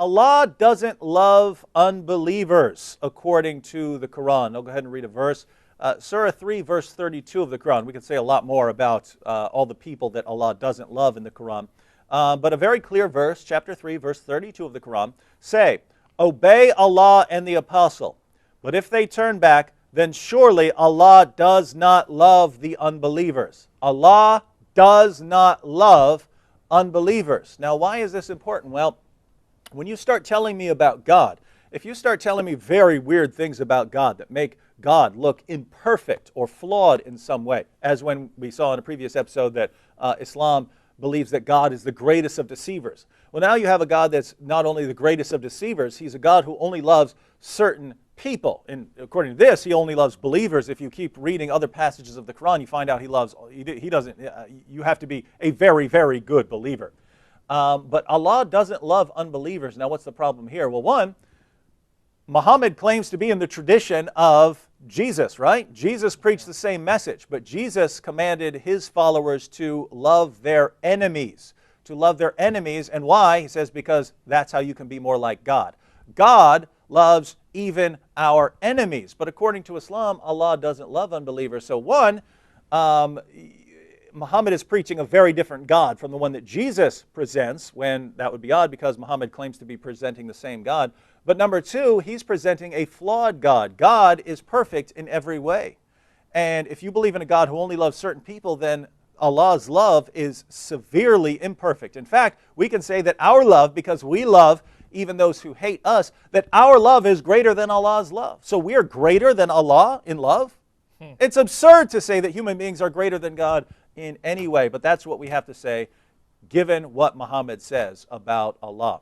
Allah doesn't love unbelievers, according to the Quran. I'll go ahead and read a verse. Surah 3, verse 32 of the Quran. We could say a lot more about all the people that Allah doesn't love in the Quran. But a very clear verse, chapter 3, verse 32 of the Quran. Say, obey Allah and the Apostle. But if they turn back, then surely Allah does not love the unbelievers. Allah does not love unbelievers. Now, why is this important? Well, when you start telling me about God, if you start telling me very weird things about God that make God look imperfect or flawed in some way, as when we saw in a previous episode that Islam believes that God is the greatest of deceivers. Well, now you have a God that's not only the greatest of deceivers, he's a God who only loves certain people. And according to this, he only loves believers. If you keep reading other passages of the Quran, you find out he doesn't, you have to be a very, very good believer. But Allah doesn't love unbelievers. Now, what's the problem here? Well, one, Muhammad claims to be in the tradition of Jesus, right? Jesus preached the same message, but Jesus commanded his followers to love their enemies. To love their enemies, and why? He says, because that's how you can be more like God. God loves even our enemies. But according to Islam, Allah doesn't love unbelievers. So one, Muhammad is preaching a very different God from the one that Jesus presents, when that would be odd because Muhammad claims to be presenting the same God. But number two, he's presenting a flawed God. God is perfect in every way. And if you believe in a God who only loves certain people, then Allah's love is severely imperfect. In fact, we can say that our love, because we love even those who hate us, that our love is greater than Allah's love. So we are greater than Allah in love? It's absurd to say that human beings are greater than God in any way, but that's what we have to say given what Muhammad says about Allah.